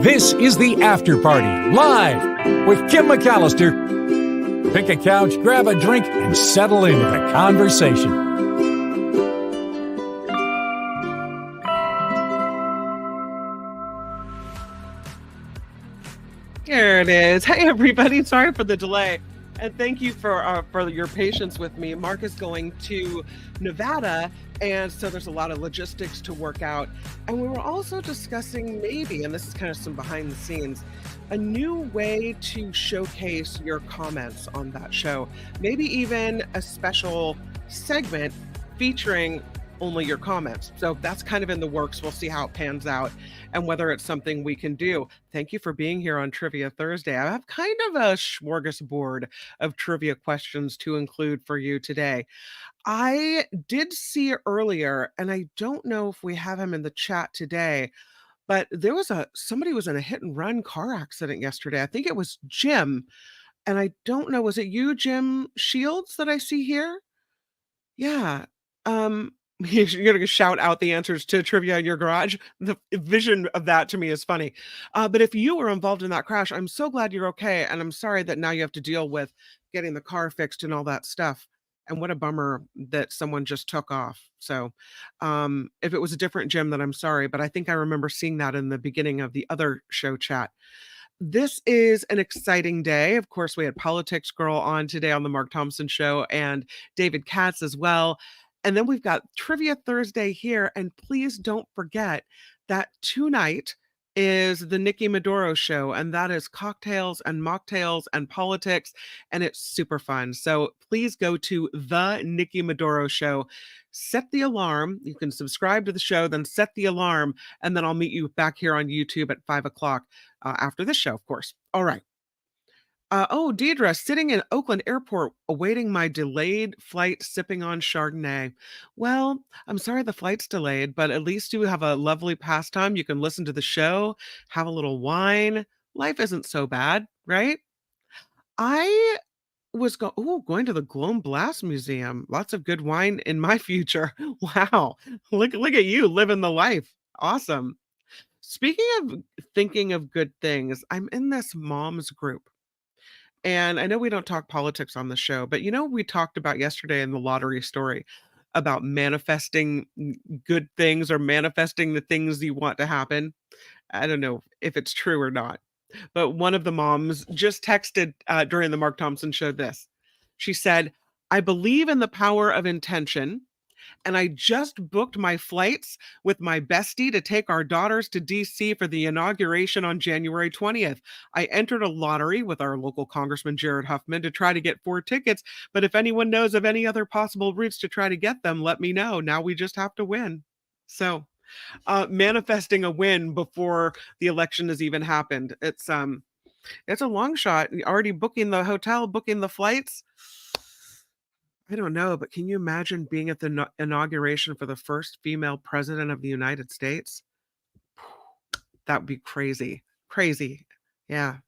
This is the After Party, live with Kim McAllister. Pick a couch, grab a drink, and settle into the conversation. There it is. Hey, everybody. Sorry for the delay. And thank you for your patience with me. Mark is going to Nevada, and so there's a lot of logistics to work out. And we were also discussing maybe, and this is kind of some behind the scenes, a new way to showcase your comments on that show. Maybe even a special segment featuring only your comments. So that's kind of in the works. We'll see how it pans out and whether it's something we can do. Thank you for being here on Trivia Thursday. I have kind of a smorgasbord of trivia questions to include for you today. I did see earlier, and I don't know if we have him in the chat today, but somebody was in a hit and run car accident yesterday. I think it was Jim. And I don't know, was it you, Jim Shields, that I see here? Yeah. You're gonna shout out the answers to trivia in your garage. The vision of that to me is funny. But if you were involved in that crash, I'm so glad you're okay, and I'm sorry that now you have to deal with getting the car fixed and all that stuff. And what a bummer that someone just took off. So, if it was a different Jim, then I'm sorry, but I think I remember seeing that in the beginning of the other show chat. This is an exciting day. Of course, we had Politics Girl on today on the Mark Thompson Show and David Katz as well. And then we've got Trivia Thursday here. And please don't forget that tonight is the Nikki Maduro Show, and that is cocktails and mocktails and politics, and it's super fun. So please go to the Nikki Maduro Show. Set the alarm. You can subscribe to the show, then set the alarm, and then I'll meet you back here on YouTube at 5 o'clock after this show, of course. All right. Deidre, sitting in Oakland Airport, awaiting my delayed flight, sipping on Chardonnay. Well, I'm sorry the flight's delayed, but at least you have a lovely pastime. You can listen to the show, have a little wine. Life isn't so bad, right? I was going to the Gloam Blast Museum. Lots of good wine in my future. Wow. Look at you living the life. Awesome. Speaking of thinking of good things, I'm in this mom's group. And I know we don't talk politics on the show, but we talked about yesterday in the lottery story about manifesting good things or manifesting the things you want to happen. I don't know if it's true or not, but one of the moms just texted during the Mark Thompson Show this. She said, "I believe in the power of intention, and I just booked my flights with my bestie to take our daughters to DC for the inauguration on January 20th. I entered a lottery with our local Congressman Jared Huffman to try to get 4 tickets, but if anyone knows of any other possible routes to try to get them, let me know. Now we just have to win." So, manifesting a win before the election has even happened. It's a long shot. Already booking the hotel, booking the flights. I don't know, but can you imagine being at the inauguration for the first female president of the United States? That would be crazy. Crazy. Yeah.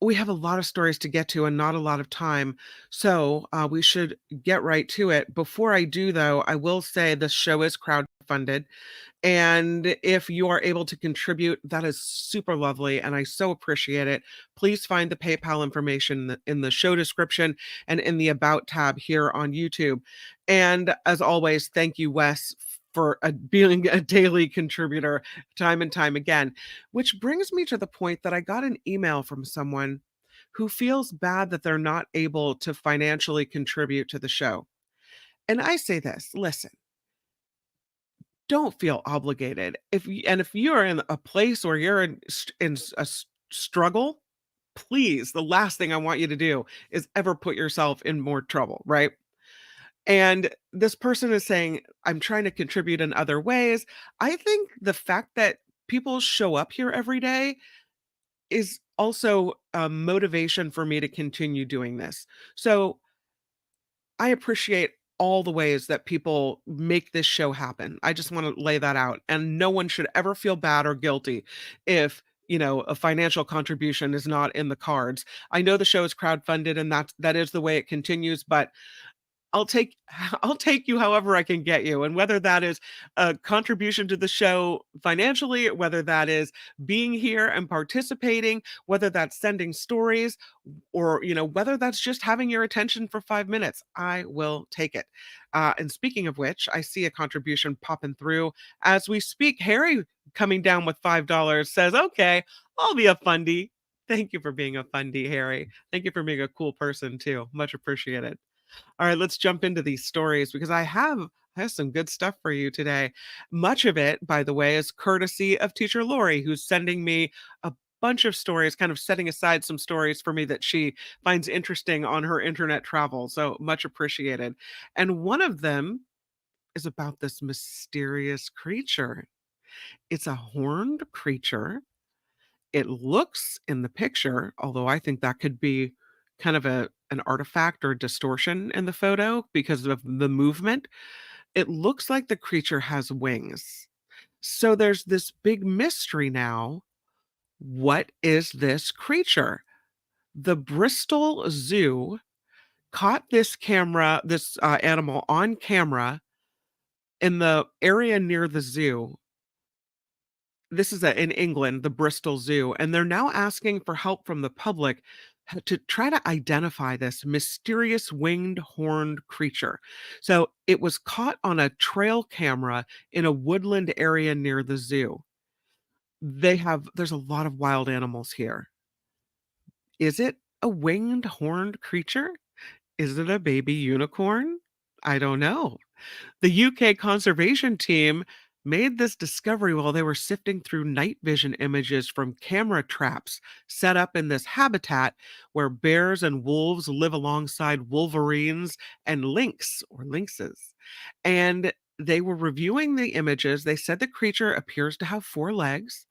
We have a lot of stories to get to and not a lot of time. So we should get right to it. Before I do, though, I will say this show is crowdfunded. And if you are able to contribute, that is super lovely. And I so appreciate it. Please find the PayPal information in the show description and in the About tab here on YouTube. And as always, thank you, Wes, for being a daily contributor time and time again. Which brings me to the point that I got an email from someone who feels bad that they're not able to financially contribute to the show. And I say this, listen, don't feel obligated. If you're in a place where you're in a struggle, please, the last thing I want you to do is ever put yourself in more trouble, right? And this person is saying, I'm trying to contribute in other ways. I think the fact that people show up here every day is also a motivation for me to continue doing this. So I appreciate all the ways that people make this show happen. I just want to lay that out. And no one should ever feel bad or guilty if, a financial contribution is not in the cards. I know the show is crowdfunded and that is the way it continues, but I'll take I'll take you however I can get you, and whether that is a contribution to the show financially, whether that is being here and participating, whether that's sending stories, or whether that's just having your attention for 5 minutes, I will take it. And speaking of which, I see a contribution popping through as we speak. Harry coming down with $5 says, "Okay, I'll be a fundy." Thank you for being a fundy, Harry. Thank you for being a cool person too. Much appreciated. All right, let's jump into these stories because I have some good stuff for you today. Much of it, by the way, is courtesy of teacher Lori, who's sending me a bunch of stories, kind of setting aside some stories for me that she finds interesting on her internet travel. So much appreciated. And one of them is about this mysterious creature. It's a horned creature. It looks in the picture, although I think that could be kind of an artifact or distortion in the photo because of the movement. It looks like the creature has wings. So there's this big mystery now. What is this creature? The Bristol Zoo caught this animal on camera in the area near the zoo. This is in England, the Bristol Zoo, and they're now asking for help from the public to try to identify this mysterious winged horned creature. So it was caught on a trail camera in a woodland area near the zoo. There's a lot of wild animals here. Is it a winged horned creature? Is it a baby unicorn? I don't know. The UK conservation team made this discovery while they were sifting through night vision images from camera traps set up in this habitat where bears and wolves live alongside wolverines and lynx or lynxes. And they were reviewing the images. They said the creature appears to have 4 legs,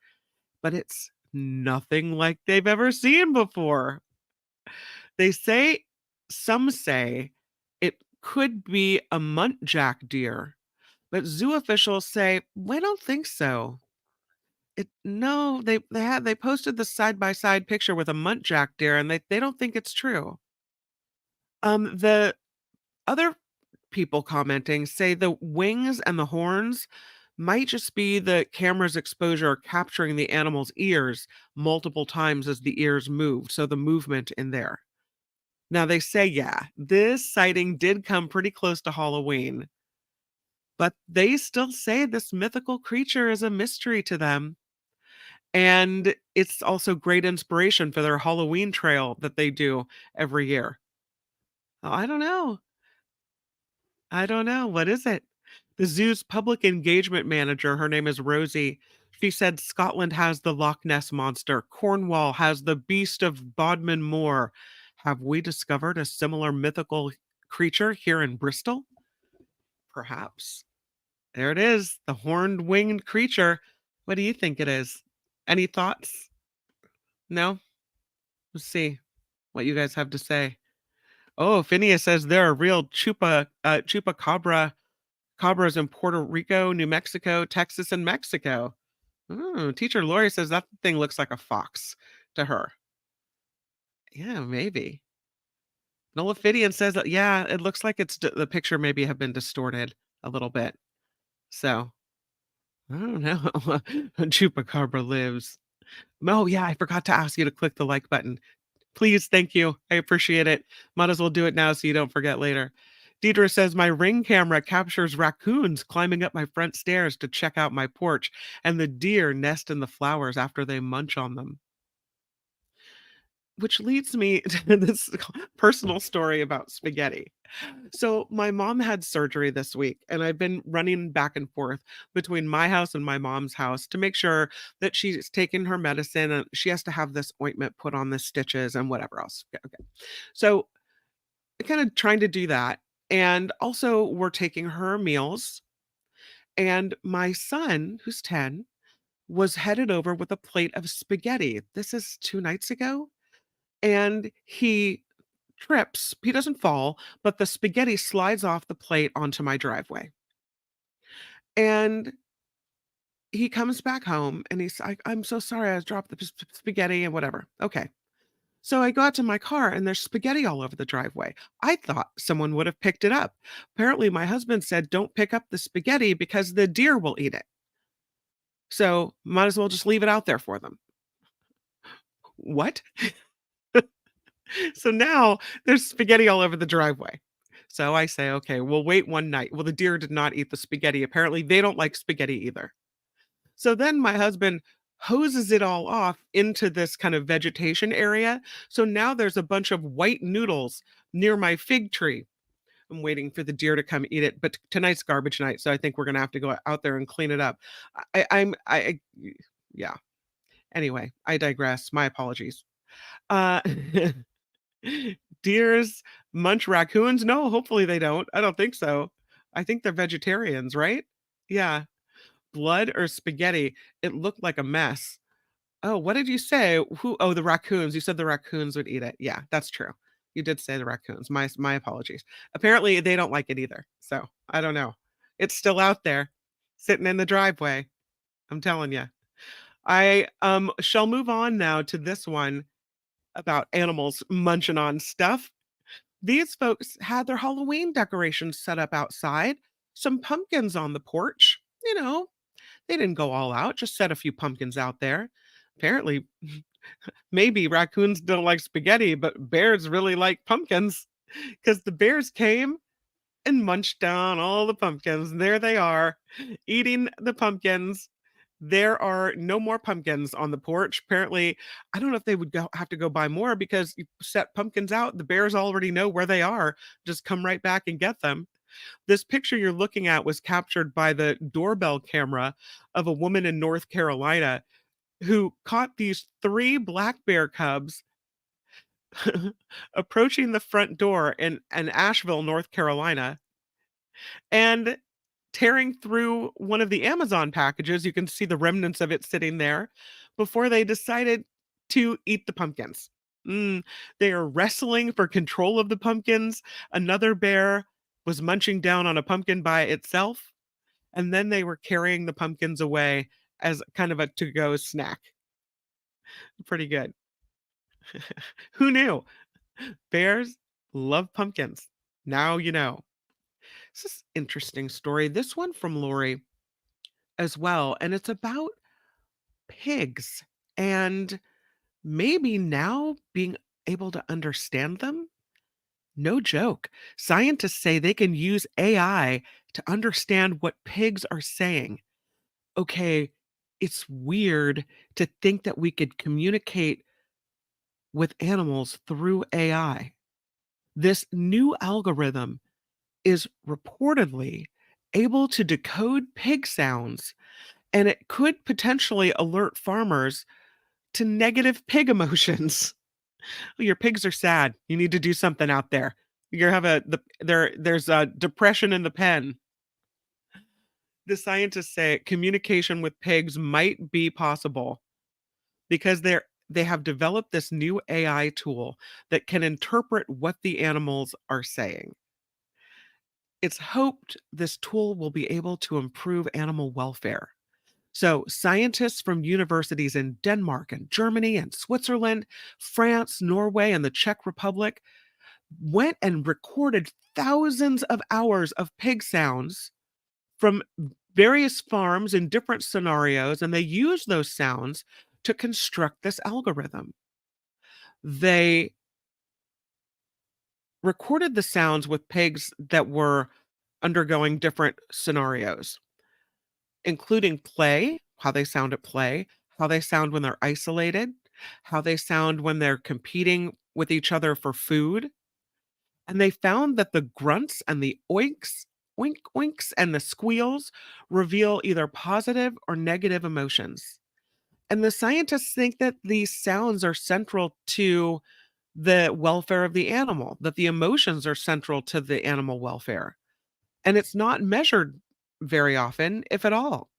but it's nothing like they've ever seen before. They say, some say it could be a muntjac deer, but zoo officials say, "We don't think so." No, they posted the side-by-side picture with a muntjac deer, and they don't think it's true. The other people commenting say the wings and the horns might just be the camera's exposure capturing the animal's ears multiple times as the ears moved, so the movement in there. Now they say, yeah, this sighting did come pretty close to Halloween, but they still say this mythical creature is a mystery to them. And it's also great inspiration for their Halloween trail that they do every year. Oh, I don't know. I don't know. What is it? The zoo's public engagement manager, her name is Rosie. She said Scotland has the Loch Ness monster, Cornwall has the beast of Bodmin Moor. Have we discovered a similar mythical creature here in Bristol? Perhaps. There it is, the horned winged creature. What do you think it is? Any thoughts? No? Let's see what you guys have to say. Oh, Phineas says there are real chupacabra cabras in Puerto Rico, New Mexico, Texas, and Mexico. Teacher Lori says that thing looks like a fox to her. Yeah, maybe. Nolophidian says that, yeah, it looks like the picture maybe have been distorted a little bit. So, I don't know. Chupacabra lives. Oh, yeah, I forgot to ask you to click the like button. Please, thank you. I appreciate it. Might as well do it now so you don't forget later. Deidre says, my ring camera captures raccoons climbing up my front stairs to check out my porch, and the deer nest in the flowers after they munch on them. Which leads me to this personal story about spaghetti. So, my mom had surgery this week, and I've been running back and forth between my house and my mom's house to make sure that she's taking her medicine and she has to have this ointment put on the stitches and whatever else. Okay. So, kind of trying to do that. And also, we're taking her meals. And my son, who's 10, was headed over with a plate of spaghetti. This is 2 nights ago. And he trips. He doesn't fall, but the spaghetti slides off the plate onto my driveway. And he comes back home and he's like, I'm so sorry, I dropped the spaghetti and whatever. Okay. So I go out to my car and there's spaghetti all over the driveway. I thought someone would have picked it up. Apparently, my husband said, "Don't pick up the spaghetti because the deer will eat it. So might as well just leave it out there for them." What? So now there's spaghetti all over the driveway. So I say, okay, we'll wait one night. Well, the deer did not eat the spaghetti. Apparently, they don't like spaghetti either. So then my husband hoses it all off into this kind of vegetation area. So now there's a bunch of white noodles near my fig tree. I'm waiting for the deer to come eat it, but tonight's garbage night, so I think we're gonna have to go out there and clean it up. Yeah. Anyway, I digress. My apologies. Uh, Deers munch raccoons? No, hopefully they don't. I don't think so. I think they're vegetarians, right? Yeah. Blood or spaghetti? It looked like a mess. Oh, what did you say? Who? Oh, the raccoons. You said the raccoons would eat it. Yeah, that's true. You did say the raccoons. My apologies. Apparently, they don't like it either. So I don't know. It's still out there, sitting in the driveway. I'm telling you. I shall move on now to this one about animals munching on stuff. These folks had their Halloween decorations set up outside, some pumpkins on the porch. They didn't go all out, just set a few pumpkins out there. Apparently, maybe raccoons don't like spaghetti, but bears really like pumpkins because the bears came and munched down all the pumpkins. And there they are, eating the pumpkins. There are no more pumpkins on the porch. Apparently, I don't know if they would have to go buy more because you set pumpkins out. The bears already know where they are. Just come right back and get them. This picture you're looking at was captured by the doorbell camera of a woman in North Carolina who caught these three black bear cubs approaching the front door in Asheville, North Carolina, and tearing through one of the Amazon packages. You can see the remnants of it sitting there before they decided to eat the pumpkins. Mm, they are wrestling for control of the pumpkins. Another bear was munching down on a pumpkin by itself, and then they were carrying the pumpkins away as kind of a to-go snack. Pretty good. Who knew? Bears love pumpkins. Now you know. This is an interesting story. This one from Lori as well, and it's about pigs and maybe now being able to understand them. No joke. Scientists say they can use AI to understand what pigs are saying. Okay, it's weird to think that we could communicate with animals through AI. This new algorithm is reportedly able to decode pig sounds, and it could potentially alert farmers to negative pig emotions. Your pigs are sad. You need to do something out there. You have there's a depression in the pen. The scientists say communication with pigs might be possible because they have developed this new AI tool that can interpret what the animals are saying. It's hoped this tool will be able to improve animal welfare. So, scientists from universities in Denmark and Germany and Switzerland, France, Norway, and the Czech Republic went and recorded thousands of hours of pig sounds from various farms in different scenarios, and they used those sounds to construct this algorithm. They recorded the sounds with pigs that were undergoing different scenarios, including play, how they sound at play, how they sound when they're isolated, how they sound when they're competing with each other for food. And they found that the grunts and the oinks, oink oinks, and the squeals reveal either positive or negative emotions. And the scientists think that these sounds are central to the welfare of the animal, that the emotions are central to the animal welfare. And it's not measured very often, if at all.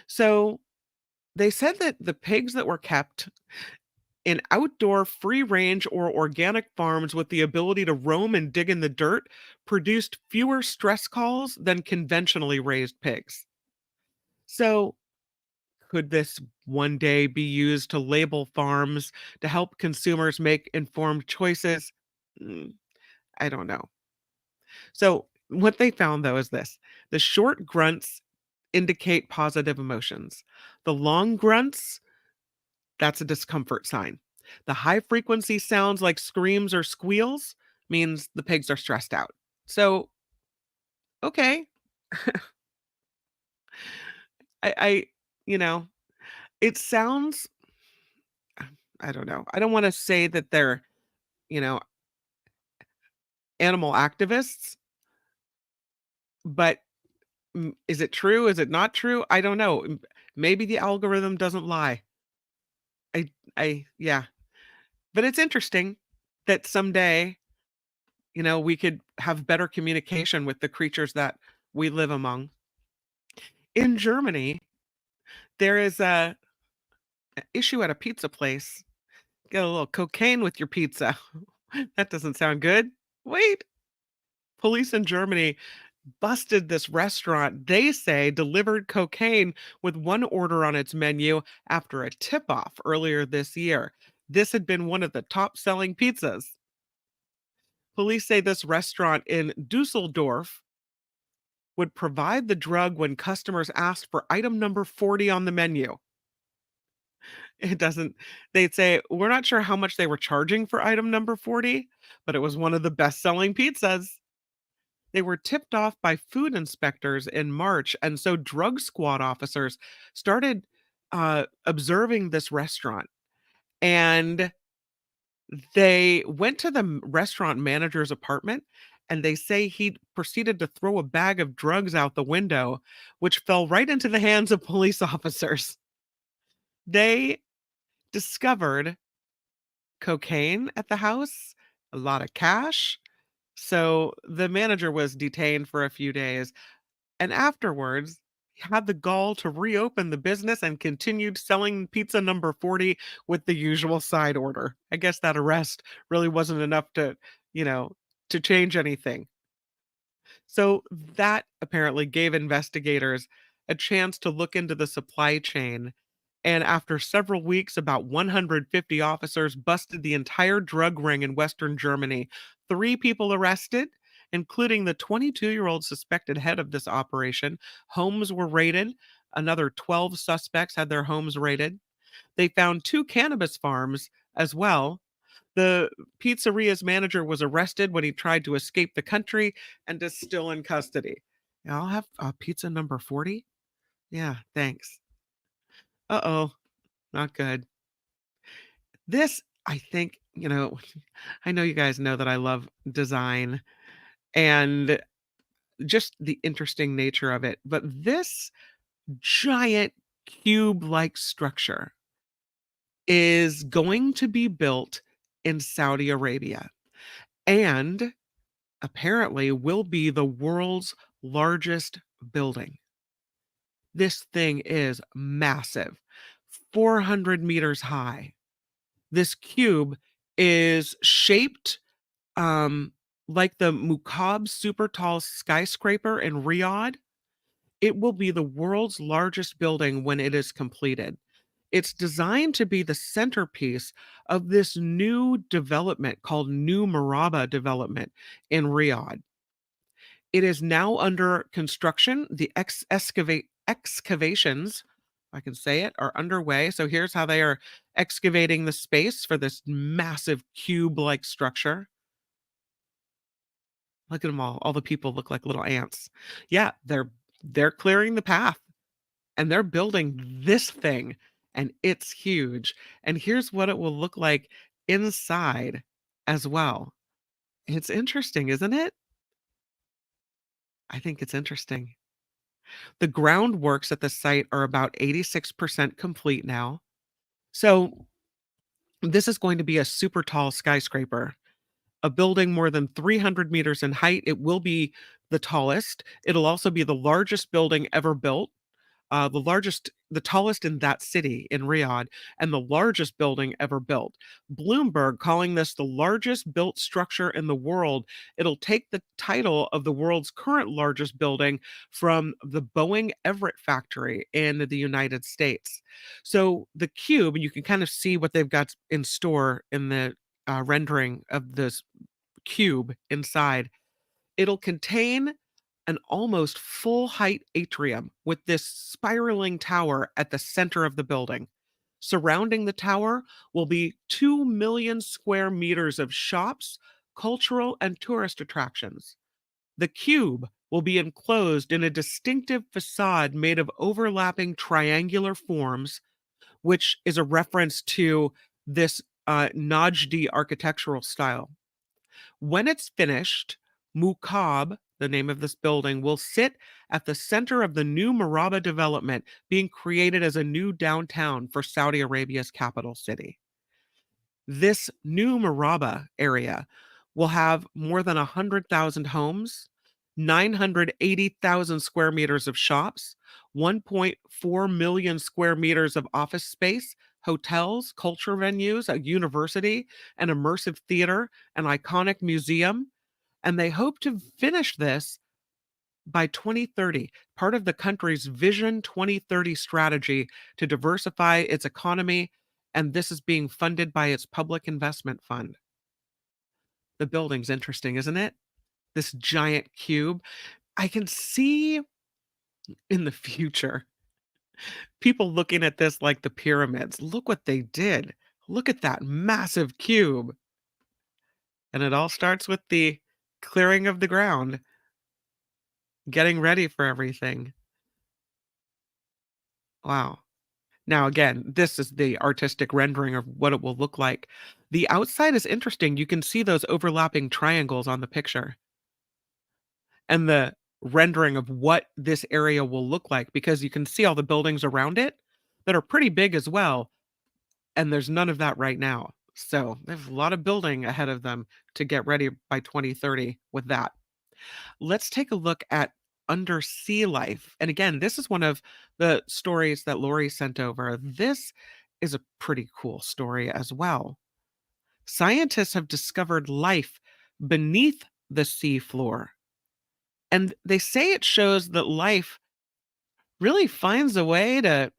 So they said that the pigs that were kept in outdoor free range or organic farms with the ability to roam and dig in the dirt produced fewer stress calls than conventionally raised pigs. So Could this one day be used to label farms to help consumers make informed choices? Mm, I don't know. So, what they found though is this: the short grunts indicate positive emotions, the long grunts, that's a discomfort sign. The high frequency sounds like screams or squeals means the pigs are stressed out. So, okay, I you know, it sounds, I don't know. I don't want to say that they're, you know, animal activists, but is it true? Is it not true? I don't know. Maybe the algorithm doesn't lie. Yeah. But it's interesting that someday, we could have better communication with the creatures that we live among. In Germany, there is a issue at a pizza place. Get a little cocaine with your pizza. That doesn't sound good. Wait. Police in Germany busted this restaurant. They say delivered cocaine with one order on its menu after a tip off earlier this year. This had been one of the top selling pizzas. Police say this restaurant in Dusseldorf would provide the drug when customers asked for item number 40 on the menu. It doesn't, they'd say, we're not sure how much they were charging for item number 40, but it was one of the best selling pizzas. They were tipped off by food inspectors in March, and so drug squad officers started observing this restaurant. And they went to the restaurant manager's apartment, and they say he proceeded to throw a bag of drugs out the window, which fell right into the hands of police officers. They discovered cocaine at the house, a lot of cash. So the manager was detained for a few days, and afterwards he had the gall to reopen the business and continued selling pizza number 40 with the usual side order. I guess that arrest really wasn't enough to, you know, to change anything. So that apparently gave investigators a chance to look into the supply chain. And after several weeks, about 150 officers busted the entire drug ring in Western Germany. 3 people arrested, including the 22-year-old suspected head of this operation. Homes were raided. Another 12 suspects had their homes raided. They found 2 cannabis farms as well. The pizzeria's manager was arrested when he tried to escape the country and is still in custody. Yeah, I'll have pizza number 40. Yeah, thanks. Uh-oh, not good. This, I think, I know you guys know that I love design and just the interesting nature of it, but this giant cube-like structure is going to be built in Saudi Arabia and apparently will be the world's largest building. This thing is massive, 400 meters high. This cube is shaped like the Muqab super tall skyscraper in Riyadh. It will be the world's largest building when it is completed. It's designed to be the centerpiece of this new development called New Maraba development in Riyadh. It is now under construction. The excavations, if I can say it, are underway. So here's how they are excavating the space for this massive cube-like structure. Look at them all. All the people look like little ants. Yeah, they're clearing the path and they're building this thing, and it's huge. And here's what it will look like inside as well. It's interesting, isn't it? I think it's interesting. The groundworks at the site are about 86% complete now. So this is going to be a super tall skyscraper, a building more than 300 meters in height. It will be the tallest. It'll also be the largest building ever built. the tallest in that city in Riyadh, and the largest building ever built. Bloomberg calling this the largest built structure in the world. It'll take the title of the world's current largest building from the Boeing Everett factory in the United States. So the cube, you can kind of see what they've got in store in the rendering of this cube inside. It'll contain an almost full height atrium with this spiraling tower at the center of the building. Surrounding the tower will be 2 million square meters of shops, cultural, and tourist attractions. The cube will be enclosed in a distinctive facade made of overlapping triangular forms, which is a reference to this Najdi architectural style. When it's finished, Muqab, the name of this building, will sit at the center of the new Maraba development being created as a new downtown for Saudi Arabia's capital city. This new Maraba area will have more than 100,000 homes, 980,000 square meters of shops, 1.4 million square meters of office space, hotels, culture venues, a university, an immersive theater, an iconic museum. And they hope to finish this by 2030, part of the country's Vision 2030 strategy to diversify its economy. And this is being funded by its public investment fund. The building's interesting, isn't it? This giant cube. I can see in the future people looking at this like the pyramids. Look what they did. Look at that massive cube. And it all starts with the clearing of the ground, getting ready for everything. Wow. Now, again, this is the artistic rendering of what it will look like. The outside is interesting. You can see those overlapping triangles on the picture and the rendering of what this area will look like, because you can see all the buildings around it that are pretty big as well. And there's none of that right now. So there's a lot of building ahead of them to get ready by 2030 with that. Let's take a look at undersea life. And again, this is one of the stories that Lori sent over. This is a pretty cool story as well. Scientists have discovered life beneath the seafloor. And they say it shows that life really finds a way to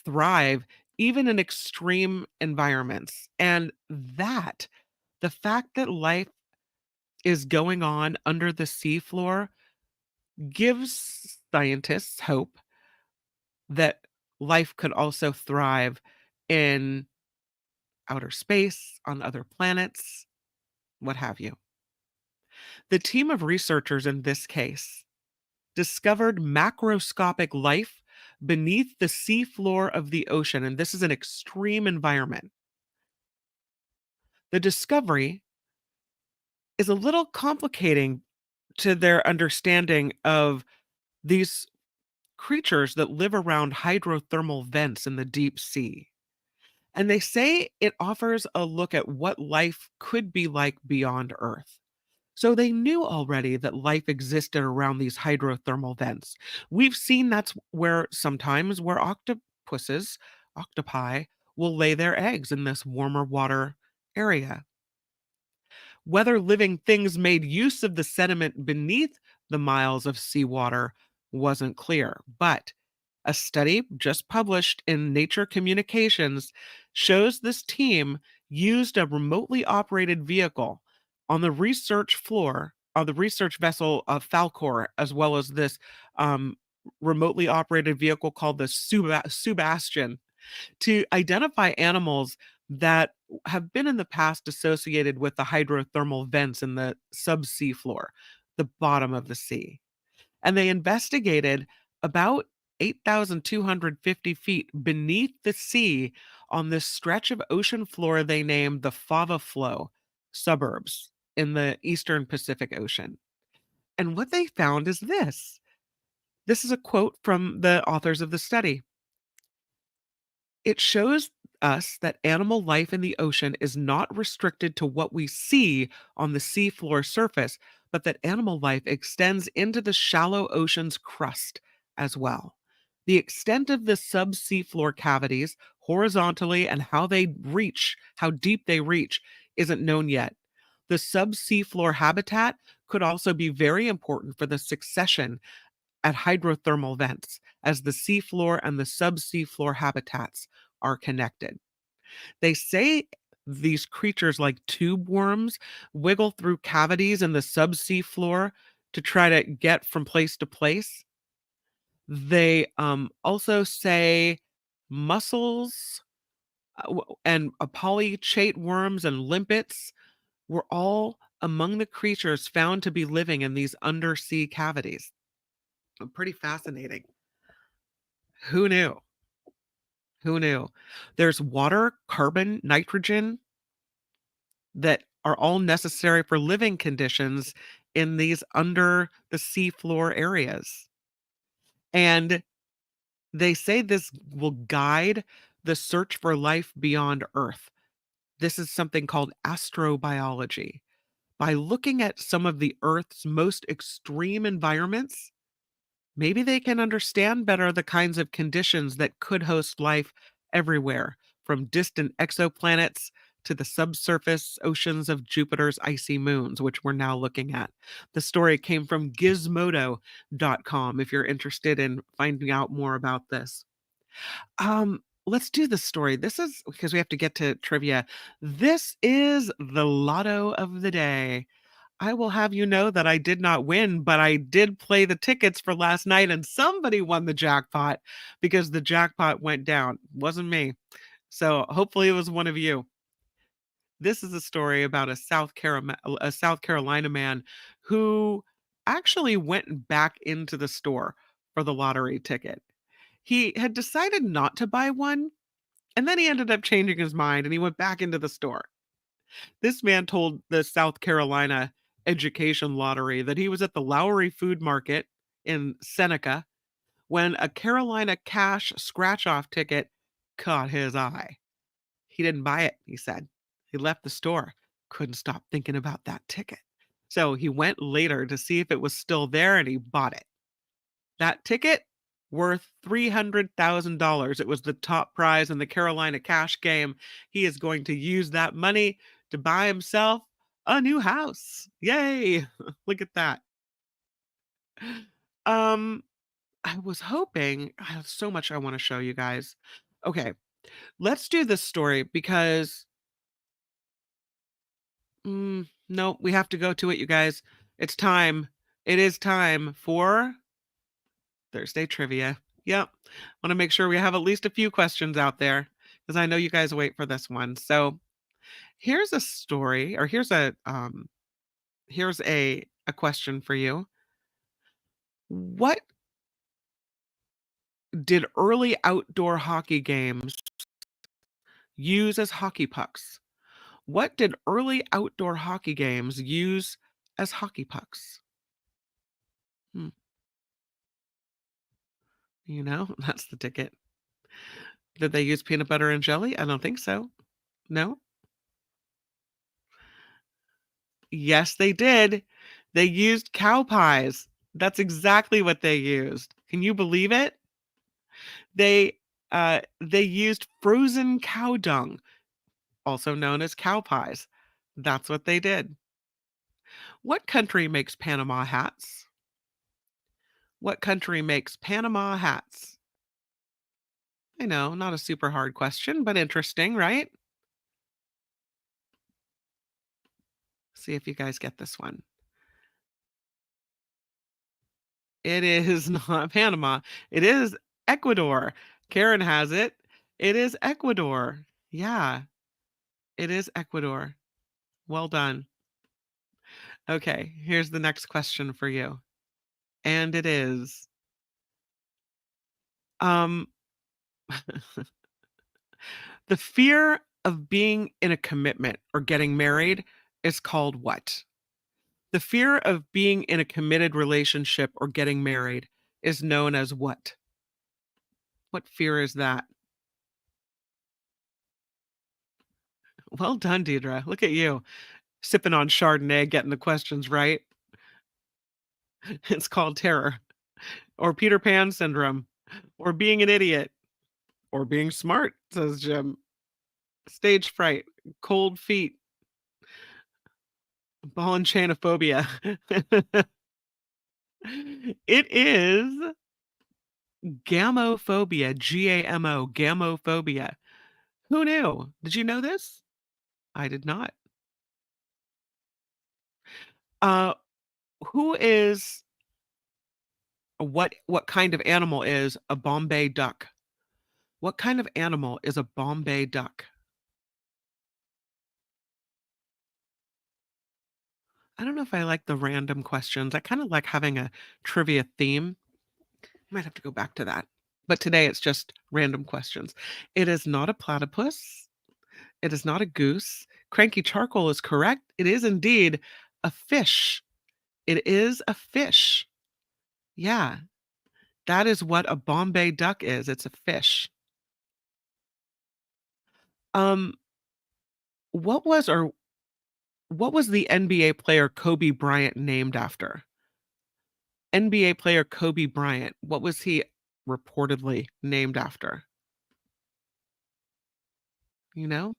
thrive even in extreme environments. And that, the fact that life is going on under the seafloor, gives scientists hope that life could also thrive in outer space, on other planets, what have you. The team of researchers in this case discovered macroscopic life beneath the seafloor of the ocean, and this is an extreme environment. The discovery is a little complicating to their understanding of these creatures that live around hydrothermal vents in the deep sea. And they say it offers a look at what life could be like beyond Earth. So they knew already that life existed around these hydrothermal vents. We've seen that's where sometimes where octopi will lay their eggs in this warmer water area. Whether living things made use of the sediment beneath the miles of seawater wasn't clear, but a study just published in Nature Communications shows this team used a remotely operated vehicle on the research floor of the research vessel of Falcor, as well as this um, remotely operated vehicle called the Subastion, to identify animals that have been in the past associated with the hydrothermal vents in the subsea floor, the bottom of the sea. And they investigated about 8,250 feet beneath the sea on this stretch of ocean floor they named the Fava Flow suburbs in the eastern Pacific Ocean. And what they found is this. This is a quote from the authors of the study. It shows us that animal life in the ocean is not restricted to what we see on the seafloor surface, but that animal life extends into the shallow ocean's crust as well. The extent of the subsea floor cavities horizontally and how deep they reach, isn't known yet. The subsea floor habitat could also be very important for the succession at hydrothermal vents, as the seafloor and the subsea floor habitats are connected. They say these creatures, like tube worms, wiggle through cavities in the subsea floor to try to get from place to place. They also say mussels and polychaete worms and limpets were all among the creatures found to be living in these undersea cavities. Pretty fascinating. Who knew? Who knew? There's water, carbon, nitrogen that are all necessary for living conditions in these under the seafloor areas. And they say this will guide the search for life beyond Earth. This is something called astrobiology. By looking at some of the Earth's most extreme environments, maybe they can understand better the kinds of conditions that could host life everywhere, from distant exoplanets to the subsurface oceans of Jupiter's icy moons, which we're now looking at. The story came from gizmodo.com if you're interested in finding out more about this. Let's do the story. This is because we have to get to trivia. This is the lotto of the day. I will have you know that I did not win, but I did play the tickets for last night and somebody won the jackpot because the jackpot went down. Wasn't me. So hopefully it was one of you. This is a story about a South Carolina man who actually went back into the store for the lottery ticket. He had decided not to buy one, and then he ended up changing his mind and he went back into the store. This man told the South Carolina Education Lottery that he was at the Lowry Food Market in Seneca when a Carolina Cash scratch off ticket caught his eye. He didn't buy it, he said. He left the store, couldn't stop thinking about that ticket. So he went later to see if it was still there and he bought it. That ticket worth $300,000. It was the top prize in the Carolina Cash game. He is going to use that money to buy himself a new house. Yay! Look at that. Um I was hoping I have so much I want to show you guys. Okay, let's do this story because no, we have to go to it, you guys. It's time. It is time for Thursday trivia. Yep. Want to make sure we have at least a few questions out there because I know you guys wait for this one. So here's a story, or here's a question for you. What did early outdoor hockey games use as hockey pucks? What did early outdoor hockey games use as hockey pucks? Hmm, that's the ticket. Did they use peanut butter and jelly? I don't think so. No? Yes, they did. They used cow pies. That's exactly what they used. Can you believe it? They used frozen cow dung, also known as cow pies. That's what they did. What country makes Panama hats? What country makes Panama hats? I know, not a super hard question, but interesting, right? See if you guys get this one. It is not Panama. It is Ecuador. Karen has it. It is Ecuador. Yeah, it is Ecuador. Well done. Okay, here's the next question for you. And it is um the fear of being in a commitment or getting married is called what? The fear of being in a committed relationship or getting married is known as what? What fear is that? Well done, Deidre. Look at you sipping on Chardonnay, getting the questions right. It's called terror or Peter Pan syndrome. Or being an idiot. Or being smart, says Jim. Stage fright, cold feet, ball and chainophobia. It is gamophobia, G-A-M-O, gamophobia. Who knew? Did you know this? I did not. Uh, who is what kind of animal is a Bombay duck? What kind of animal is a Bombay duck? I don't know if I like the random questions. I kind of like having a trivia theme. Might have to go back to that. But today it's just random questions. It is not a platypus. It is not a goose. Cranky charcoal is correct. It is indeed a fish. It is a fish. Yeah, that is what a Bombay duck is. It's a fish. Um, what was or what was the NBA player Kobe Bryant named after? NBA player Kobe Bryant. What was he reportedly named after? You know?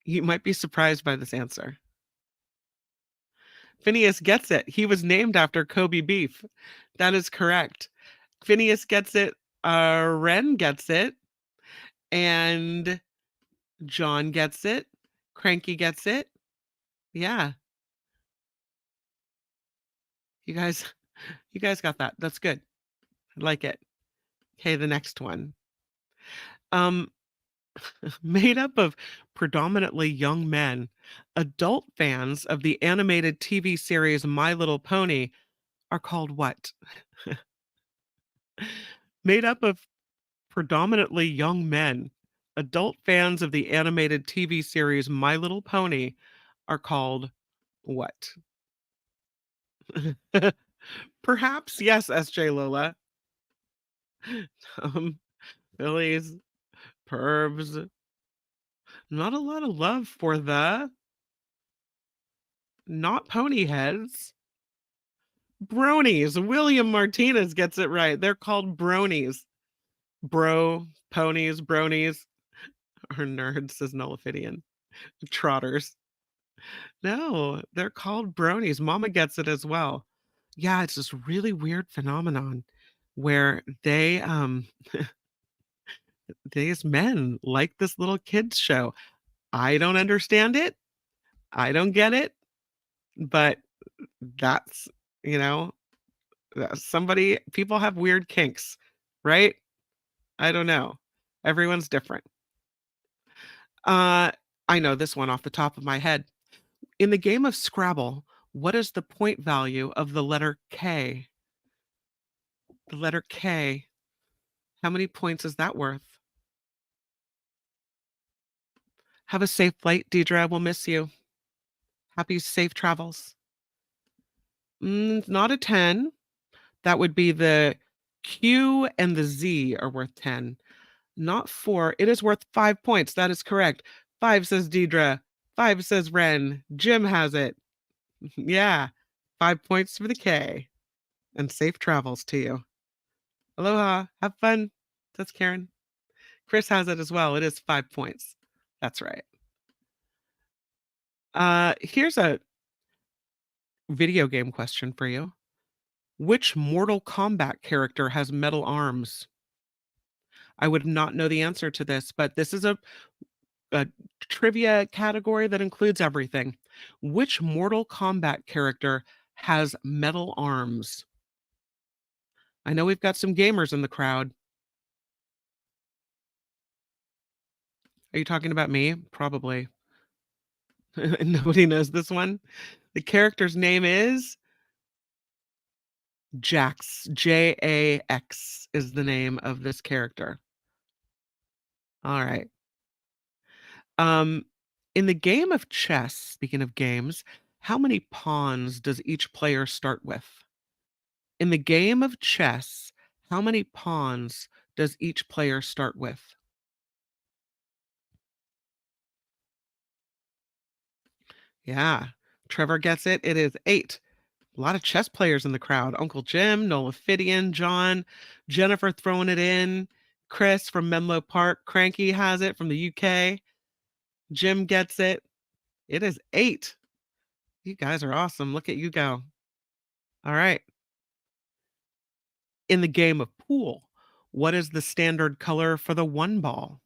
You might be surprised by this answer. Phineas gets it. He was named after Kobe beef. That is correct. Phineas gets it. Ren gets it. And John gets it. Cranky gets it. Yeah. You guys you guys got that. That's good. I like it. Okay, the next one. Um Made up of predominantly young men, adult fans of the animated TV series My Little Pony are called what? Made up of predominantly young men, adult fans of the animated TV series My Little Pony are called what? Perhaps, yes, SJ Lola. Um, Billies, pervs. Not a lot of love for the not pony heads. Bronies. William Martinez gets it right. They're called bronies. Bro, ponies, bronies, or nerds, says Nullifidian. Trotters. No, they're called bronies. Mama gets it as well. Yeah, it's this really weird phenomenon where these men like this little kids show. I don't understand it. I don't get it, but that's, you know, somebody people have weird kinks, right? I don't know. Everyone's different. Uh, I know this one off the top of my head. In the game of Scrabble, what is the point value of the letter K? The letter K. How many points is that worth? Have a safe flight, Deidre. We'll miss you. Happy safe travels. Not a 10. That would be the Q and the Z are worth 10. Not 4. It is worth 5 points. That is correct. 5 says Deidre. 5 says Ren. Jim has it. Yeah. 5 points for the K. And safe travels to you. Aloha. Have fun. That's Karen. Chris has it as well. It is 5 points. That's right. Here's a video game question for you. Which Mortal Kombat character has metal arms? I would not know the answer to this, but this is a trivia category that includes everything. Which Mortal Kombat character has metal arms? I know we've got some gamers in the crowd. Are you talking about me? Probably. Nobody knows this one. The character's name is Jax. Jax is the name of this character. All right. Um, in the game of chess, speaking of games, how many pawns does each player start with? In the game of chess, how many pawns does each player start with? Yeah, Trevor gets it. It is 8. A lot of chess players in the crowd. Uncle Jim, Nola Fidian, John, Jennifer throwing it in, Chris from Menlo Park, Cranky has it from the UK, Jim gets it. It is 8. You guys are awesome. Look at you go. All right. In the game of pool, what is the standard color for the 1 ball?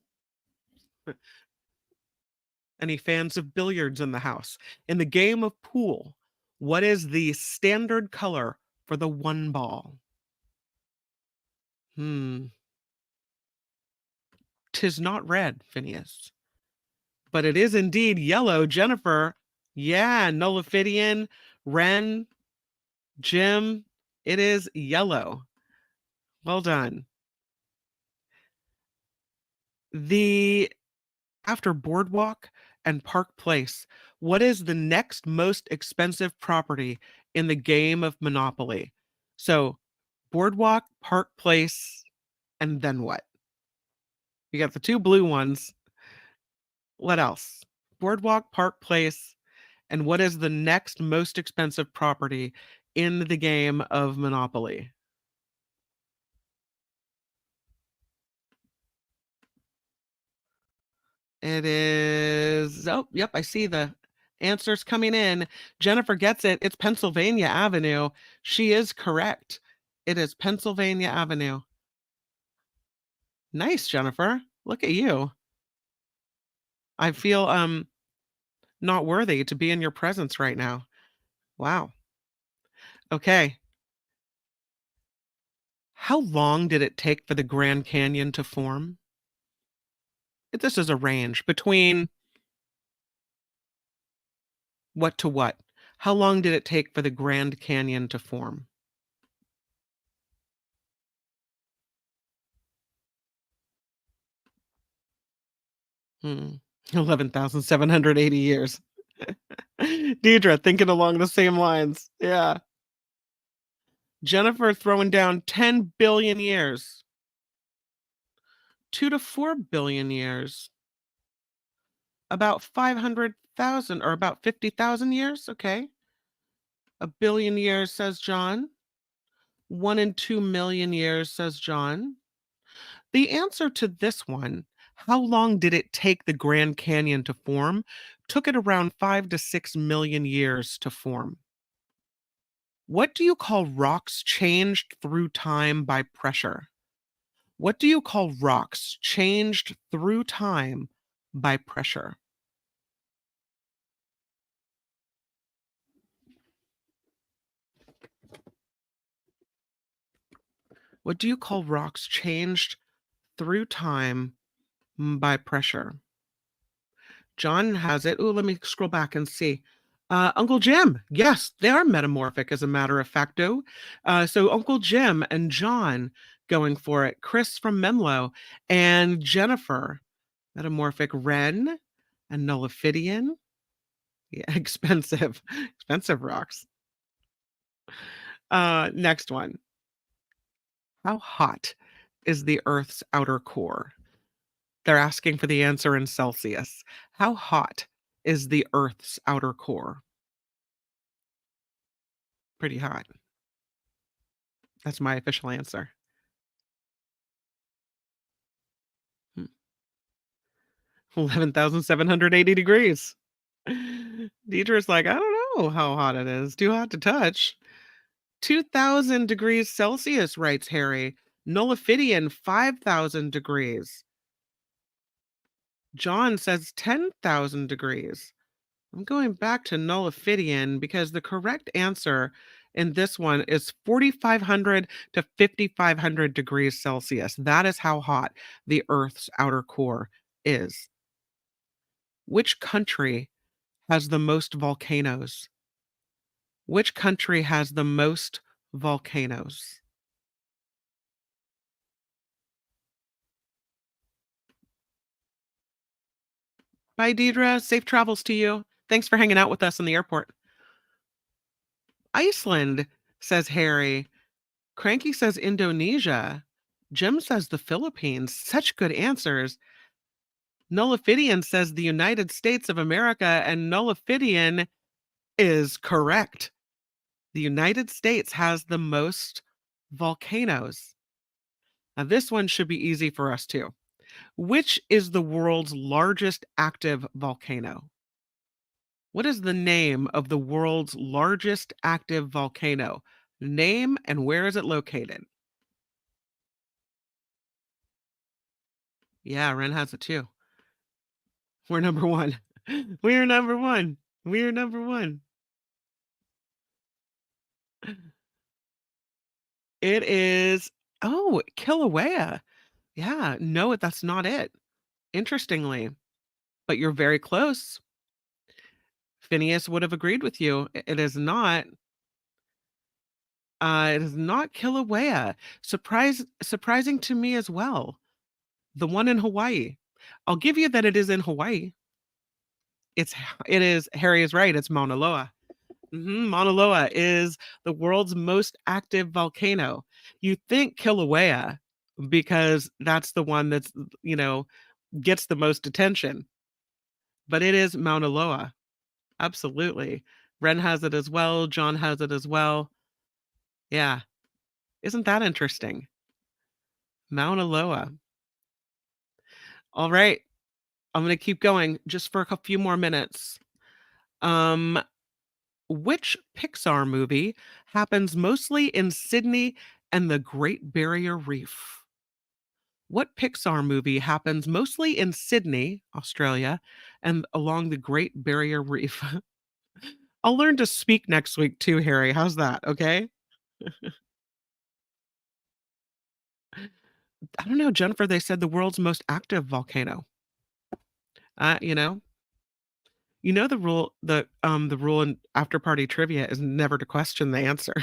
Any fans of billiards in the house? In the game of pool, what is the standard color for the 1 ball? 'Tis not red, Phineas, but it is indeed yellow. Jennifer, yeah, Nullifidian, Ren, Jim, it is yellow. Well done. The After Boardwalk and Park Place, what is the next most expensive property in the game of Monopoly? So, Boardwalk, Park Place, and then what? You got the 2 blue ones. What else? Boardwalk, Park Place, and what is the next most expensive property in the game of Monopoly? It is, oh, yep, I see the answers coming in. Jennifer gets it. It's Pennsylvania Avenue. She is correct. It is Pennsylvania Avenue. Nice, Jennifer. Look at you. I feel not worthy to be in your presence right now. Wow. Okay. How long did it take for the Grand Canyon to form? This is a range between what to what? How long did it take for the Grand Canyon to form? 11,780 years. Deidre thinking along the same lines. Yeah. Jennifer throwing down 10 billion years. 2 to 4 billion years. About 500,000 or about 50,000 years. Okay. A billion years, says John. 1 in 2 million years, says John. The answer to this one, how long did it take the Grand Canyon to form? Took it around 5 to 6 million years to form. What do you call rocks changed through time by pressure? What do you call rocks changed through time by pressure? What do you call rocks changed through time by pressure? John has it. Oh, let me scroll back and see. Uncle Jim, yes, they are metamorphic as a matter of facto. So Uncle Jim and John going for it. Chris from Menlo and Jennifer, metamorphic Ren and Nullifidian. Yeah, expensive rocks. Next one. How hot is the Earth's outer core? They're asking for the answer in Celsius. How hot is the Earth's outer core? Pretty hot. That's my official answer. 11,780 degrees. Deidre's like, I don't know how hot it is. Too hot to touch. 2,000 degrees Celsius, writes Harry. Nullifidian, 5,000 degrees. John says 10,000 degrees. I'm going back to Nullifidian because the correct answer in this one is 4,500 to 5,500 degrees Celsius. That is how hot the Earth's outer core is. Which country has the most volcanoes? Which country has the most volcanoes? Bye, Deidre. Safe travels to you. Thanks for hanging out with us in the airport. Iceland, says Harry. Cranky says Indonesia. Jim says the Philippines. Such good answers. Nullifidian says the United States of America, and Nullifidian is correct. The United States has the most volcanoes. Now, this one should be easy for us too. Which is the world's largest active volcano? What is the name of the world's largest active volcano? Name and where is it located? Yeah, Ren has it too. We're number one. We're number one. We're number one. It is, oh, Kilauea. Yeah, no, that's not it. Interestingly, but you're very close. Phineas would have agreed with you. It is not. It is not Kilauea. Surprising to me as well. The one in Hawaii. I'll give you that it is in Hawaii. It is Harry is right. It's Mauna Loa. Mauna Loa is the world's most active volcano. You think Kilauea because that's the one that's, you know, gets the most attention, but it is Mauna Loa. Absolutely. Ren has it as well. John has it as well. Yeah. Isn't that interesting? Mauna Loa. All right. I'm going to keep going just for a few more minutes. Um, which Pixar movie happens mostly in Sydney and the Great Barrier Reef? What Pixar movie happens mostly in Sydney, Australia, and along the Great Barrier Reef? I'll learn to speak next week too, Harry. How's that? Okay. I don't know, Jennifer. They said the world's most active volcano. Uh, you know, the rule in after party trivia is never to question the answer.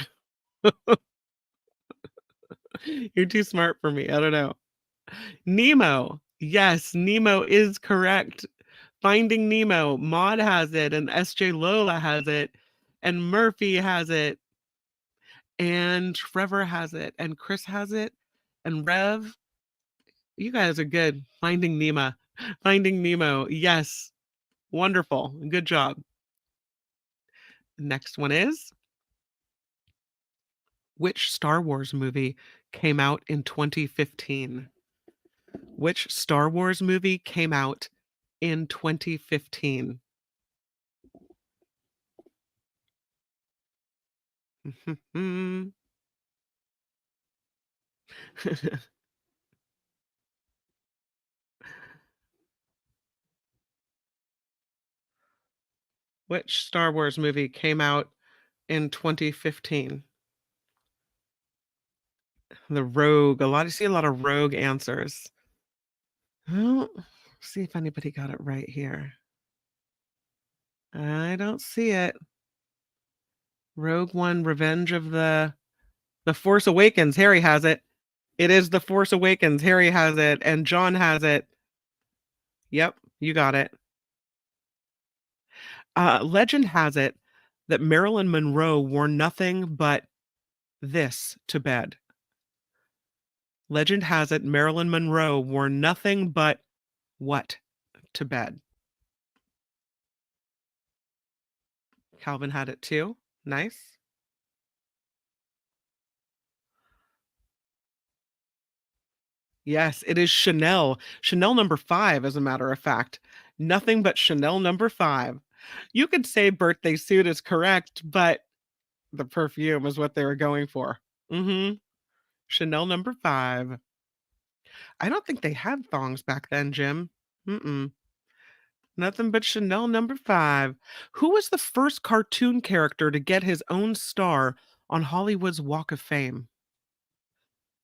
You're too smart for me. I don't know. Nemo. Yes, Nemo is correct. Finding Nemo. Maud has it, and SJ Lola has it, and Murphy has it, and Trevor has it, and Chris has it, and Rev. You guys are good. Finding Nemo. Finding Nemo. Yes. Wonderful. Good job. Next one is, which Star Wars movie came out in 2015? Which Star Wars movie came out in 2015? Which Star Wars movie came out in 2015? The Rogue. See a lot of Rogue answers. Well, see if anybody got it right here. I don't see it. Rogue One, Revenge of the Force Awakens. Harry has it. It is The Force Awakens. Harry has it, and John has it. Yep, you got it. Legend has it that Marilyn Monroe wore nothing but this to bed. Legend has it Marilyn Monroe wore nothing but what to bed? Calvin had it too. Nice. Yes, it is Chanel. Chanel number 5, as a matter of fact. Nothing but Chanel number 5. You could say birthday suit is correct, but the perfume is what they were going for. Chanel number 5. I don't think they had thongs back then, Jim. Nothing but Chanel number 5. Who was the first cartoon character to get his own star on Hollywood's Walk of Fame?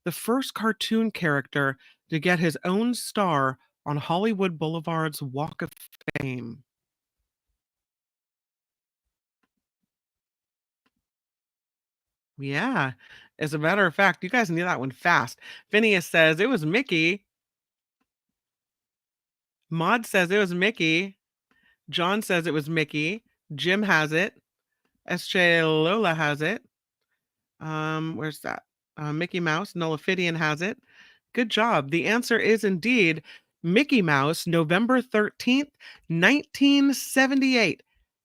The first cartoon character to get his own star on Hollywood Boulevard's Walk of Fame. Yeah. As a matter of fact, you guys knew that one fast. Phineas says it was Mickey. Maud says it was Mickey. John says it was Mickey. Jim has it. SJ Lola has it. Where's that? Mickey Mouse. Nullifidian has it. Good job. The answer is indeed Mickey Mouse. November 13th, 1978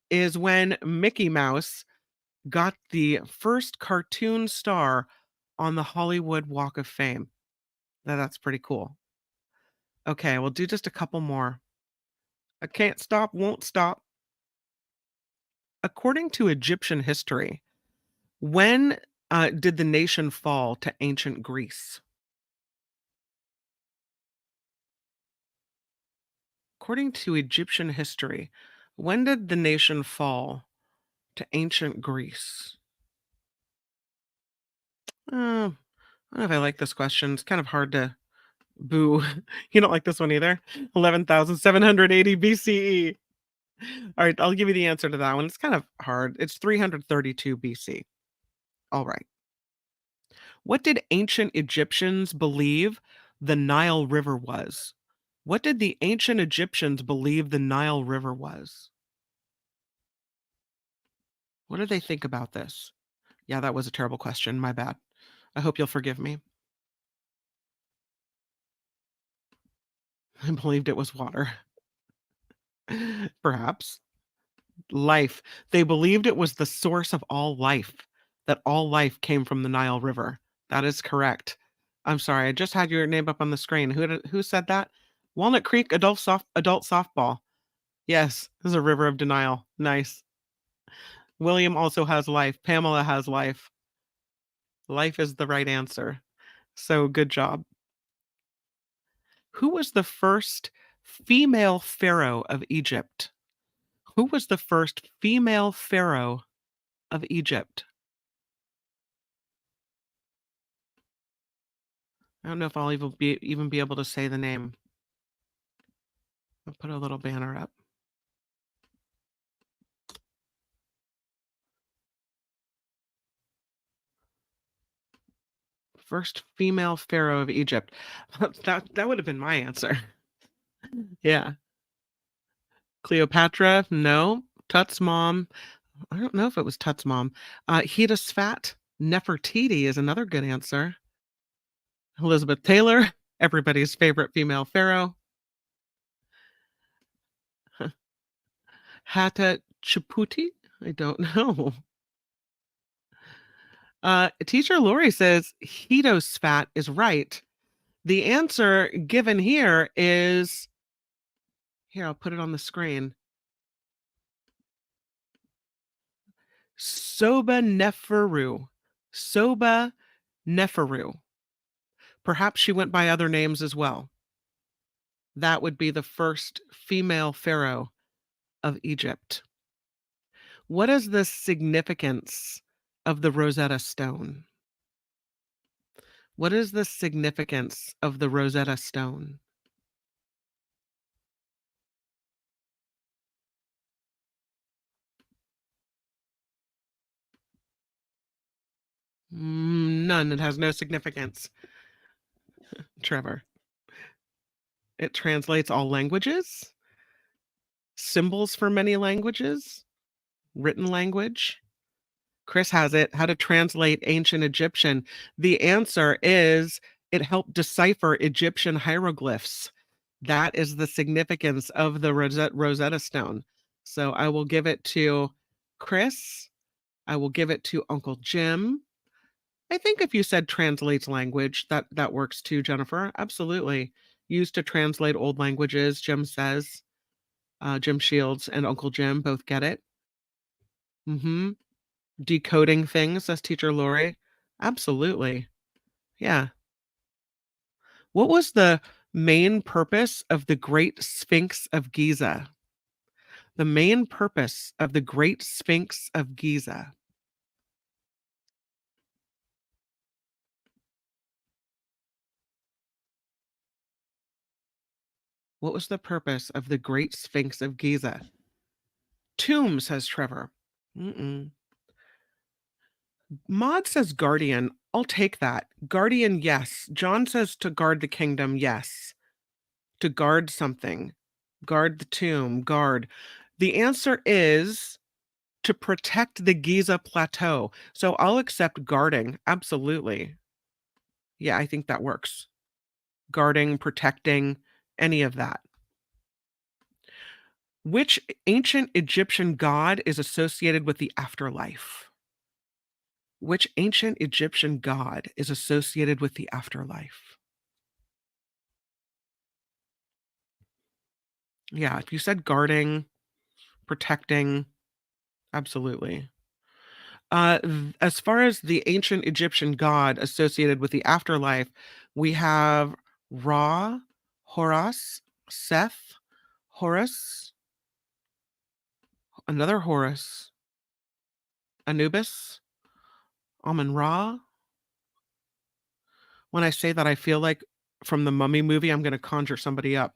is when Mickey Mouse got the first cartoon star on the Hollywood Walk of Fame? Now that's pretty cool. Okay, we'll do just a couple more. I can't stop, won't stop. According to Egyptian history, when did the nation fall to ancient Greece? According to Egyptian history, when did the nation fall to ancient Greece? I don't know if I like this question. It's kind of hard to boo. You don't like this one either? 11,780 BCE. All right, I'll give you the answer to that one. It's kind of hard. It's 332 BC. All right. What did ancient Egyptians believe the Nile River was? What did the ancient Egyptians believe the Nile River was? What did they think about this? Yeah, that was a terrible question. My bad. I hope you'll forgive me. I believed it was water. Perhaps. Life. They believed it was the source of all life, that all life came from the Nile River. That is correct. I'm sorry, I just had your name up on the screen. Who said that? Walnut Creek adult softball. Yes, this is a river of denial. Nice. William also has life. Pamela has life. Life is the right answer. So good job. Who was the first female pharaoh of Egypt? Who was the first female pharaoh of Egypt? I don't know if I'll even be able to say the name. I'll put a little banner up. First female pharaoh of Egypt. That would have been my answer. Yeah. Cleopatra, no. Tut's mom. I don't know if it was Tut's mom. Hedisfat Nefertiti is another good answer. Elizabeth Taylor, everybody's favorite female pharaoh. Hatshepsut? I don't know. Teacher Lori says Hedosfat is right. The answer given here is, here, I'll put it on the screen. Soba Neferu. Soba Neferu. Perhaps she went by other names as well. That would be the first female pharaoh of Egypt. What is the significance of the Rosetta Stone? What is the significance of the Rosetta Stone? None. It has no significance. Trevor. It translates all languages, symbols for many languages, written language. Chris has it. How to translate ancient Egyptian. The answer is it helped decipher Egyptian hieroglyphs. That is the significance of the Rosetta Stone. So I will give it to Chris. I will give it to Uncle Jim. I think if you said translates language, that works too, Jennifer. Absolutely. Used to translate old languages, Jim says. Jim Shields and Uncle Jim both get it. Mm-hmm. Decoding things, says Teacher Lori. Absolutely. Yeah. What was the main purpose of the Great Sphinx of Giza? The main purpose of the Great Sphinx of Giza. What was the purpose of the Great Sphinx of Giza? Tomb, says Trevor. Mm-mm. Maud says guardian. I'll take that. Guardian, yes. John says to guard the kingdom, yes. To guard something. Guard the tomb. Guard. The answer is to protect the Giza Plateau. So I'll accept guarding. Absolutely. Yeah, I think that works. Guarding, protecting, any of that. Which ancient Egyptian god is associated with the afterlife? Which ancient Egyptian god is associated with the afterlife? Yeah, if you said guarding, protecting, absolutely. As far as the ancient Egyptian god associated with the afterlife, we have Ra, Horus, Seth, Horus, another Horus, Anubis, Amun Ra. When I say that, I feel like from the Mummy movie, I'm going to conjure somebody up.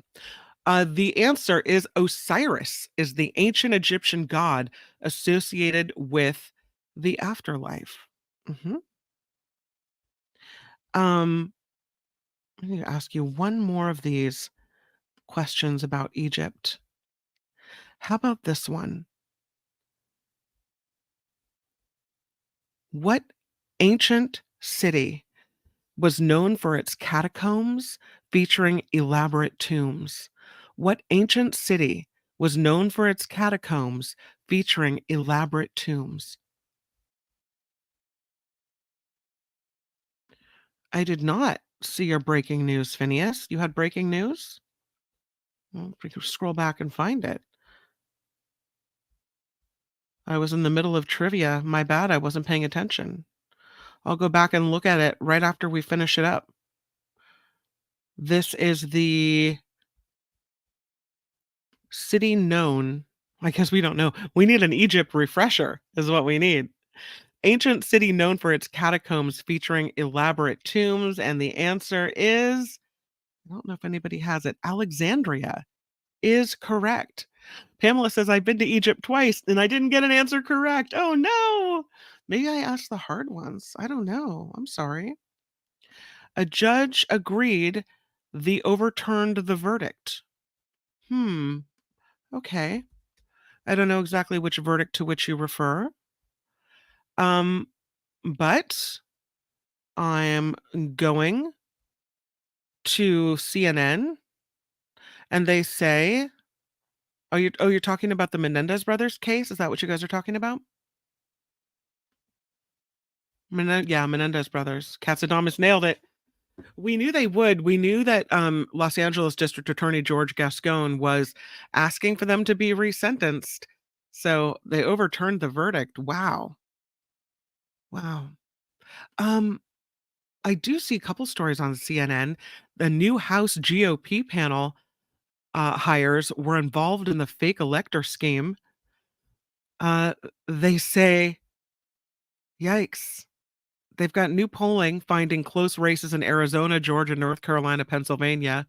The answer is Osiris, is the ancient Egyptian god associated with the afterlife. Mhm. Um, I'm going to ask you one more of these questions about Egypt. How about this one? What ancient city was known for its catacombs featuring elaborate tombs? What ancient city was known for its catacombs featuring elaborate tombs? I did not see your breaking news, Phineas. You had breaking news? Well, we could scroll back and find it. I was in the middle of trivia. My bad, I wasn't paying attention. I'll go back and look at it right after we finish it up. This is the city known, I guess we don't know. We need an Egypt refresher, is what we need. Ancient city known for its catacombs featuring elaborate tombs. And the answer is, I don't know if anybody has it, Alexandria is correct. Pamela says, I've been to Egypt twice and I didn't get an answer correct. Oh no. Maybe I asked the hard ones. I don't know. I'm sorry. A judge agreed the overturned the verdict. Hmm. Okay. I don't know exactly which verdict to which you refer. Um, but I'm going to CNN and they say, you're talking about the Menendez brothers case? Is that what you guys are talking about? Yeah, Menendez brothers. Catsadamus nailed it. We knew they would. We knew that Los Angeles District Attorney George Gascon was asking for them to be resentenced. So they overturned the verdict. Wow. Wow. Um, I do see a couple stories on CNN. The new House GOP panel hires were involved in the fake elector scheme. Uh, they say, yikes. They've got new polling finding close races in Arizona, Georgia, North Carolina, Pennsylvania.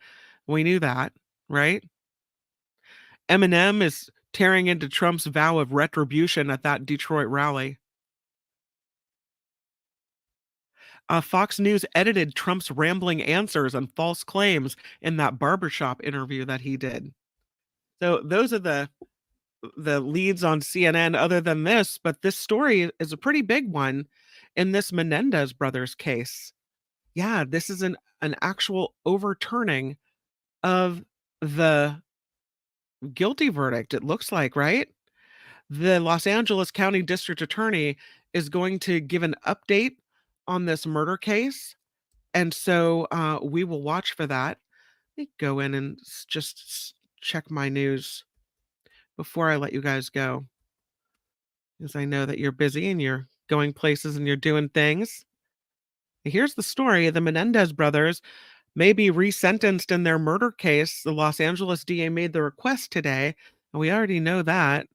We knew that, right? Eminem is tearing into Trump's vow of retribution at that Detroit rally. Fox News edited Trump's rambling answers and false claims in that barbershop interview that he did. So those are the leads on CNN other than this, but this story is a pretty big one in this Menendez brothers case. Yeah, this is an actual overturning of the guilty verdict, it looks like, right? The Los Angeles County District Attorney is going to give an update on this murder case. And so we will watch for that. Let me go in and just check my news before I let you guys go, because I know that you're busy and you're going places and you're doing things. Here's the story. The Menendez brothers may be resentenced in their murder case. The Los Angeles DA made the request today, and we already know that.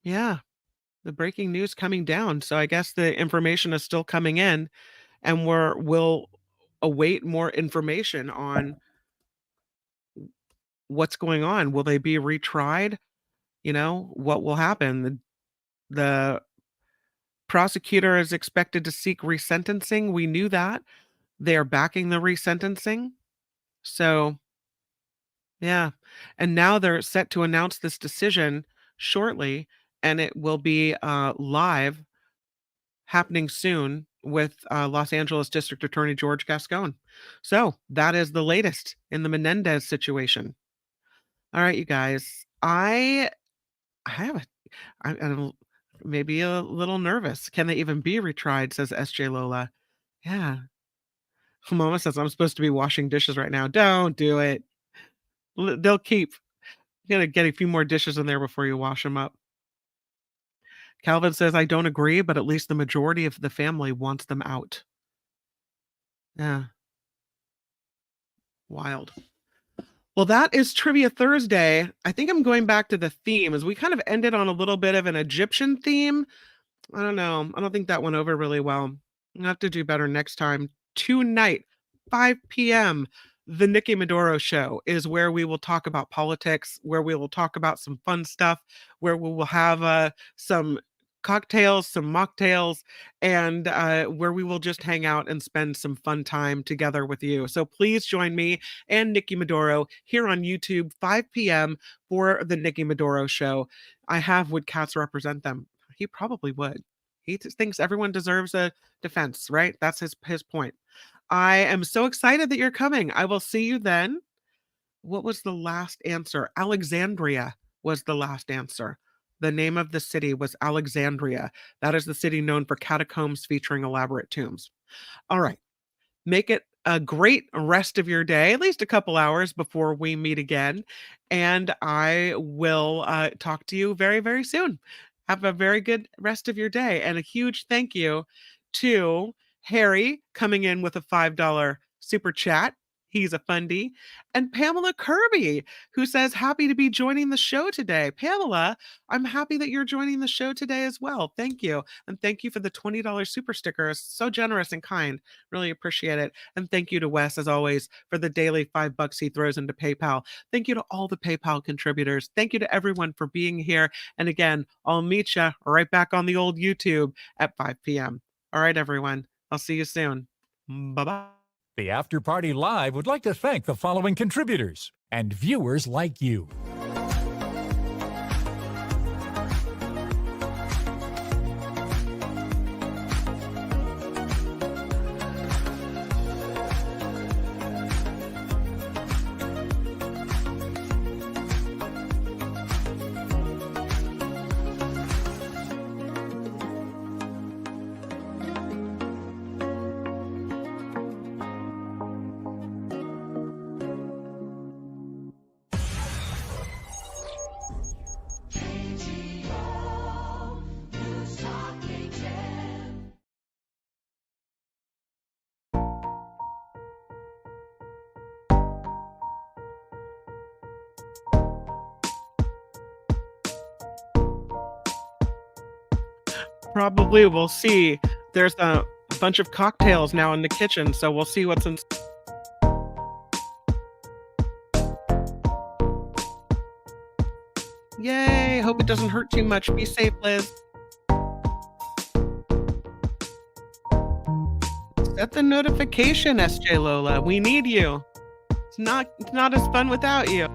Yeah, the breaking news coming down. So I guess the information is still coming in, and we'll await more information on what's going on. Will they be retried? What will happen? The prosecutor is expected to seek resentencing. We knew that. They are backing the resentencing. So, yeah. And now they're set to announce this decision shortly, and it will be live happening soon with Los Angeles District Attorney George Gascon. So that is the latest in the Menendez situation. All right, you guys. I have a Maybe a little nervous. Can they even be retried? Says SJ Lola. Yeah. Mama says I'm supposed to be washing dishes right now. Don't do it. They'll keep. You gotta get a few more dishes in there before you wash them up. Calvin says I don't agree, but at least the majority of the family wants them out. Yeah. Wild. Well, that is Trivia Thursday. I think I'm going back to the theme as we kind of ended on a little bit of an Egyptian theme. I don't know. I don't think that went over really well. I'll have to do better next time. Tonight, 5 p.m., The Nikki Maduro Show is where we will talk about politics, where we will talk about some fun stuff, where we will have some cocktails, some mocktails, and where we will just hang out and spend some fun time together with you. So please join me and Nikki Maduro here on YouTube, 5 p.m. for The Nikki Maduro Show. I have Would Cats Represent Them? He probably would. He thinks everyone deserves a defense, right? That's his point. I am so excited that you're coming. I will see you then. What was the last answer? Alexandria was the last answer. The name of the city was Alexandria. That is the city known for catacombs featuring elaborate tombs. All right. Make it a great rest of your day, at least a couple hours before we meet again. And I will talk to you very, very soon. Have a very good rest of your day. And a huge thank you to Harry coming in with a $5 super chat. He's a fundie. And Pamela Kirby, who says, happy to be joining the show today. Pamela, I'm happy that you're joining the show today as well. Thank you. And thank you for the $20 super sticker. It's so generous and kind. Really appreciate it. And thank you to Wes, as always, for the daily $5 he throws into PayPal. Thank you to all the PayPal contributors. Thank you to everyone for being here. And again, I'll meet you right back on the old YouTube at 5 p.m. All right, everyone. I'll see you soon. Bye-bye. The After Party Live would like to thank the following contributors and viewers like you. Probably we'll see. There's a bunch of cocktails now in the kitchen, so we'll see what's in. Yay! Hope it doesn't hurt too much. Be safe, Liz. Set the notification, SJ Lola. We need you. It's not as fun without you.